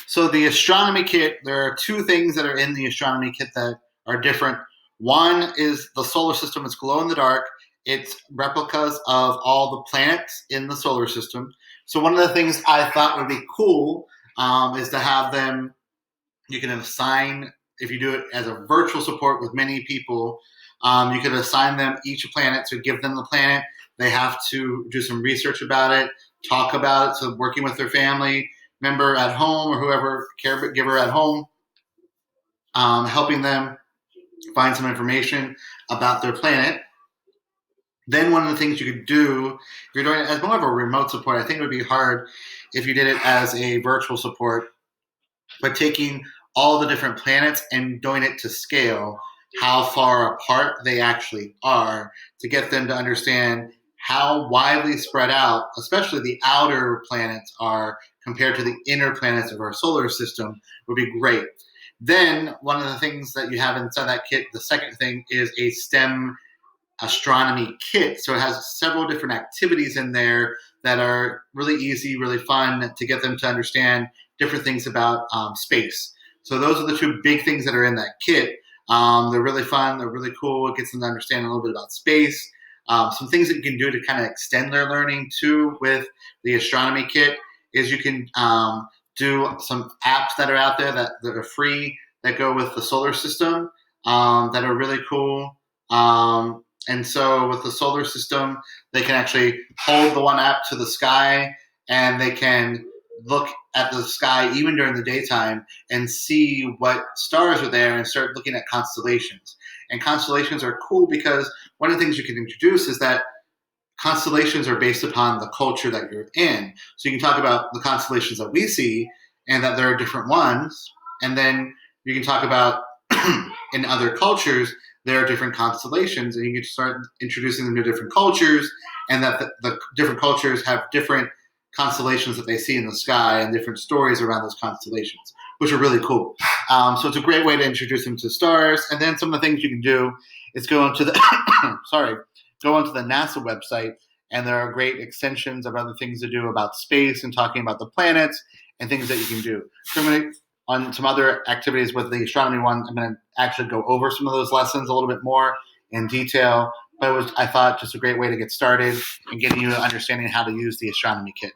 So the Astronomy Kit, there are two things that are in the Astronomy Kit that are different. One is the solar system is glow in the dark. It's replicas of all the planets in the solar system. So one of the things I thought would be cool is to have them, you can assign, if you do it as a virtual support with many people, you can assign them each planet. So give them the planet. They have to do some research about it, talk about it. So working with their family member at home or whoever caregiver at home, helping them find some information about their planet. Then one of the things you could do, if you're doing it as more of a remote support, I think it would be hard if you did it as a virtual support, but taking all the different planets and doing it to scale, how far apart they actually are, to get them to understand how widely spread out, especially the outer planets are compared to the inner planets of our solar system, would be great. Then one of the things that you have inside that kit, the second thing is a STEM astronomy kit. So it has several different activities in there that are really easy, really fun to get them to understand different things about space. So those are the two big things that are in that kit. They're really fun. They're really cool. It gets them to understand a little bit about space. Some things that you can do to kind of extend their learning too with the astronomy kit is you can do some apps that are out there that are free that go with the solar system that are really cool. And so with the solar system, they can actually hold the one app to the sky and they can look at the sky even during the daytime and see what stars are there and start looking at constellations. And constellations are cool because one of the things you can introduce is that constellations are based upon the culture that you're in. So you can talk about the constellations that we see and that there are different ones. And then you can talk about in other cultures, there are different constellations, and you can start introducing them to different cultures, and that the different cultures have different constellations that they see in the sky and different stories around those constellations, which are really cool. So it's a great way to introduce them to stars. And then some of the things you can do is go onto the go onto the NASA website, and there are great extensions of other things to do about space and talking about the planets and things that you can do. So I'm going to on some other activities with the astronomy one, I'm going to actually go over some of those lessons a little bit more in detail. But it was, I thought, just a great way to get started and getting you understanding how to use the astronomy kit.